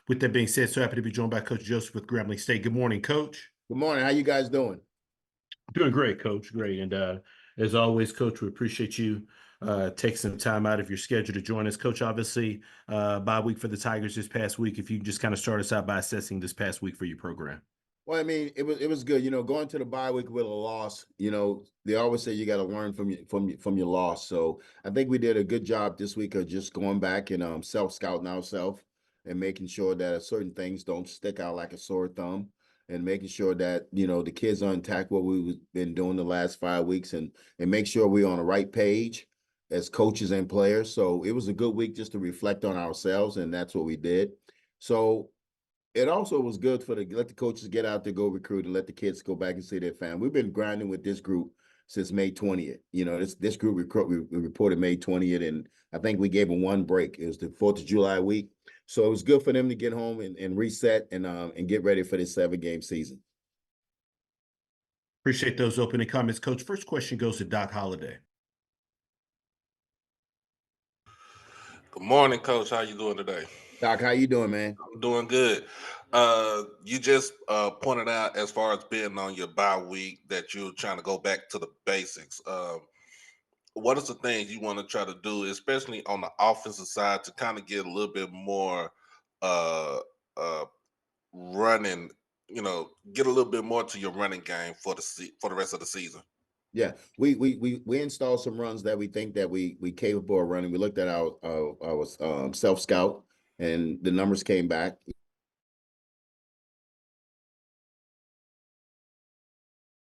With that being said, so happy to be joined by Coach Joesph with Grambling State. Good morning, Coach. Good morning. How you guys doing? Doing great, Coach. Great. And as always, Coach, we appreciate you taking some time out of your schedule to join us. Coach, obviously, bye week for the Tigers this past week. If you can just kind of start us out by assessing this past week for your program. Well, I mean, it was good. Going to the bye week with a loss. They always say you got to learn from your loss. So I think we did a good job this week of just going back and self-scouting ourselves and making sure that certain things don't stick out like a sore thumb, and making sure that the kids are intact what we've been doing the last 5 weeks, and make sure we're on the right page as coaches and players. So it was a good week just to reflect on ourselves, and that's what we did. So it also was good let the coaches get out there, go recruit, and let the kids go back and see their family. We've been grinding with this group since May 20th. This group we reported May 20th, and I think we gave them one break. It was the 4th of July week. So it was good for them to get home and reset and get ready for this 7-game season. Appreciate those opening comments, Coach. First question goes to Doc Holliday. Good morning, Coach. How you doing today? Doc, how you doing, man? I'm doing good. You just pointed out, as far as being on your bye week, that you're trying to go back to the basics. What is the things you want to try to do, especially on the offensive side, to kind of get a little bit more uh, uh, running? Get a little bit more to your running game for the rest of the season. Yeah, we installed some runs that we think that we capable of running. We looked at our self scout, and the numbers came back.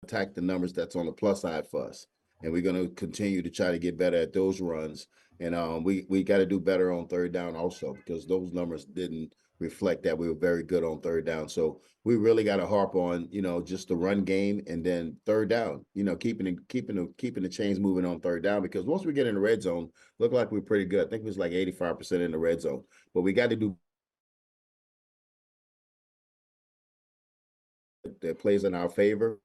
Attack the numbers that's on the plus side for us, and we're going to continue to try to get better at those runs. And we got to do better on third down also, because those numbers didn't reflect that we were very good on third down. So we really got to harp on just the run game, and then third down, keeping the chains moving on third down, because once we get in the red zone, look like we're pretty good. I think it was like 85% in the red zone, but we got to do that plays in our favor.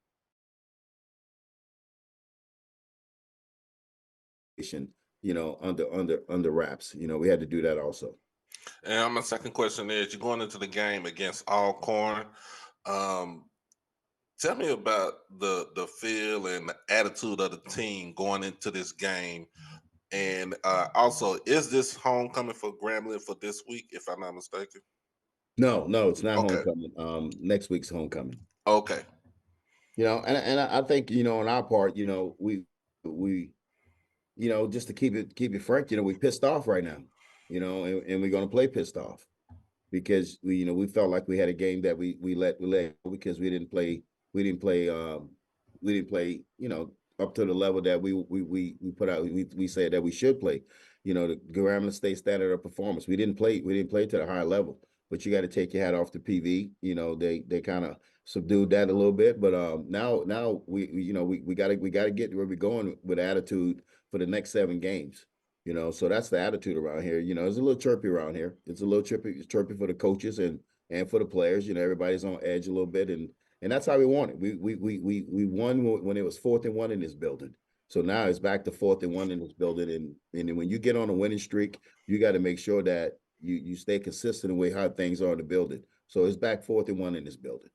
Under wraps. We had to do that also. And my second question is, you're going into the game against Alcorn. Tell me about the feel and the attitude of the team going into this game. And also, is this homecoming for Grambling for this week, if I'm not mistaken? No, it's not Okay. homecoming. Next week's homecoming. Okay. And I think, on our part, we just to keep it frank, we pissed off right now, and we're going to play pissed off, because we felt like we had a game that we let because we didn't play up to the level that we put out. We said that we should play, the Grambling State standard of performance. We didn't play to the high level, but you got to take your hat off to PV. They kind of subdued that a little bit, but now we got to get where we're going with attitude for the next 7 games. So that's the attitude around here. It's a little chirpy around here. It's a little chirpy for the coaches and for the players. Everybody's on edge a little bit, and that's how we want it. We won when it was 4th and 1 in this building. So now it's back to 4th and 1 in this building, and when you get on a winning streak, you got to make sure that you stay consistent in the way how things are in the building. So it's back 4th and 1 in this building.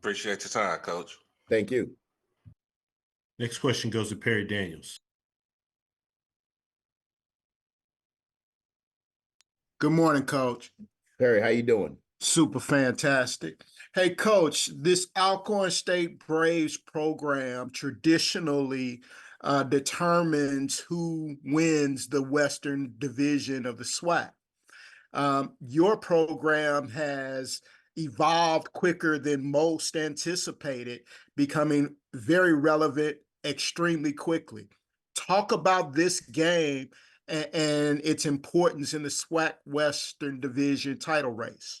Appreciate your time, Coach. Thank you. Next question goes to Perry Daniels. Good morning, Coach. Perry, how you doing? Super fantastic. Hey, Coach, this Alcorn State Braves program traditionally determines who wins the Western Division of the SWAC. Your program has evolved quicker than most anticipated, becoming very relevant extremely quickly. Talk about this game and its importance in the SWAC Western Division title race.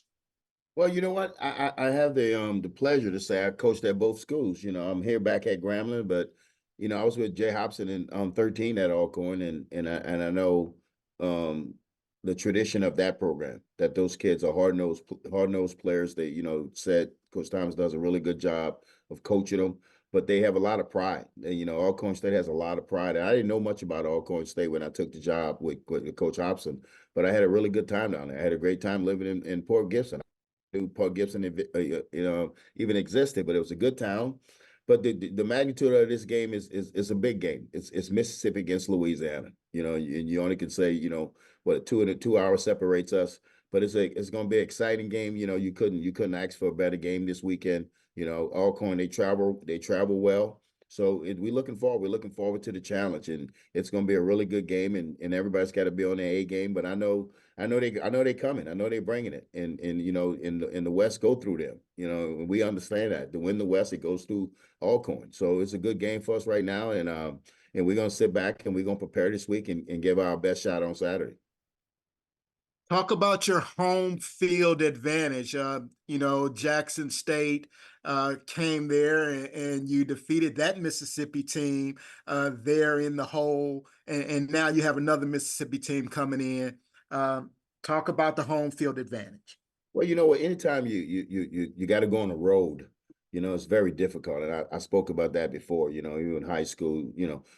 Well, you know what? I have the pleasure to say I coached at both schools. I'm here back at Grambling, but I was with Jay Hobson in 13 at Alcorn, and I know the tradition of that program, that those kids are hard-nosed players. They said Coach Thomas does a really good job of coaching them, but they have a lot of pride. Alcorn State has a lot of pride. And I didn't know much about Alcorn State when I took the job with Coach Hobson, but I had a really good time down there. I had a great time living in Port Gibson. I knew Port Gibson, even existed, but it was a good town. But the magnitude of this game is a big game. It's Mississippi against Louisiana. And you only can say, what, 2 hours separates us. But it's going to be an exciting game. You couldn't ask for a better game this weekend. Alcorn, they travel well. So we're looking forward to the challenge, and it's going to be a really good game, and everybody's got to be on their A game. But I know they coming. I know they're bringing it, and in the West go through them. And we understand that to win the West, it goes through Alcorn. So it's a good game for us right now, and we're gonna sit back and we're gonna prepare this week and give our best shot on Saturday. Talk about your home field advantage. Jackson State came there and you defeated that Mississippi team there in the hole, and now you have another Mississippi team coming in. Talk about the home field advantage. Well, you know what? Anytime you got to go on the road, it's very difficult, and I spoke about that before. You in high school,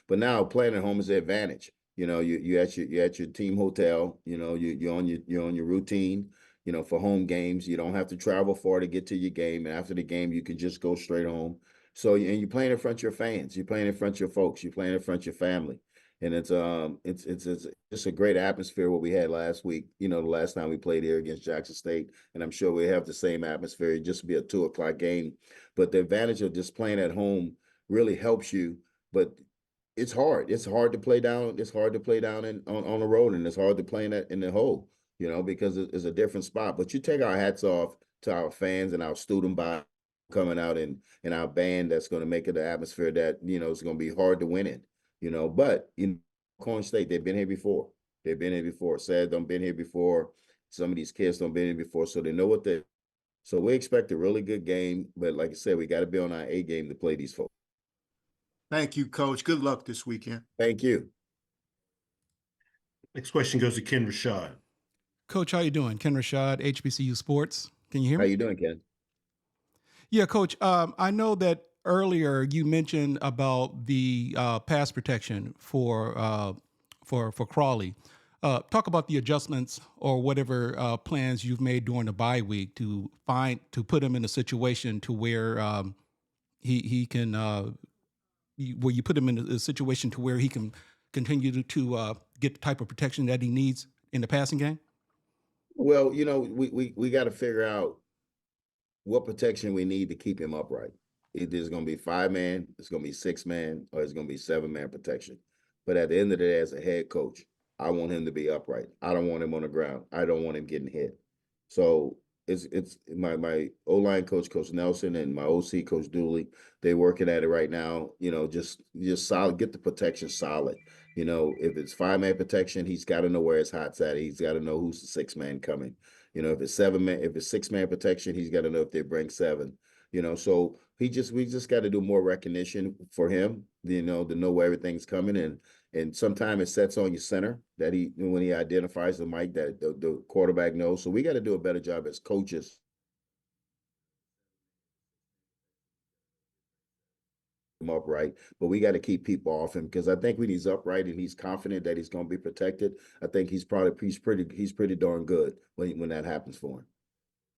but now playing at home is the advantage. You at your team hotel. You're on your routine. For home games, you don't have to travel far to get to your game, and after the game, you can just go straight home. So, and you're playing in front of your fans. You're playing in front of your folks. You're playing in front of your family, and it's just a great atmosphere what we had last week. The last time we played here against Jackson State, and I'm sure we have the same atmosphere. It just be a 2 o'clock game, but the advantage of just playing at home really helps you. But it's hard. It's hard to play down. It's hard to play down on the road, and it's hard to play in the hole, because it's a different spot. But you take our hats off to our fans and our student body coming out and our band that's going to make it an atmosphere that, it's going to be hard to win in, But, Alcorn State, they've been here before. They've been here before. Sad don't been here before. Some of these kids don't been here before, so they know what they. So we expect a really good game. But like I said, we got to be on our A game to play these folks. Thank you, Coach. Good luck this weekend. Thank you. Next question goes to Ken Rashad. Coach, how you doing? Ken Rashad, HBCU Sports. Can you hear me? How you doing, Ken? Yeah, Coach. I know that earlier you mentioned about the pass protection for Crawley. Talk about the adjustments or whatever plans you've made during the bye week to put him in a situation to where he can. Where you put him in a situation to where he can continue to get the type of protection that he needs in the passing game? Well, we got to figure out what protection we need to keep him upright. Either it's going to be 5-man, it's going to be 6-man, or it's going to be 7-man protection. But at the end of the day, as a head coach, I want him to be upright. I don't want him on the ground. I don't want him getting hit. So it's my O-line coach, Coach Nelson, and my OC, Coach Dooley. They're working at it right now. Just solid, get the protection solid. If it's 5-man protection, he's got to know where his hot's at. He's got to know who's the 6-man coming. If it's 7-man, if it's 6-man protection, he's got to know if they bring 7. So we just got to do more recognition for him. To know where everything's coming, and sometimes it sets on your center that when he identifies the mic that the quarterback knows. So we got to do a better job as coaches. Upright, but we got to keep people off him, because I think when he's upright and he's confident that he's going to be protected, I think he's pretty darn good when that happens for him.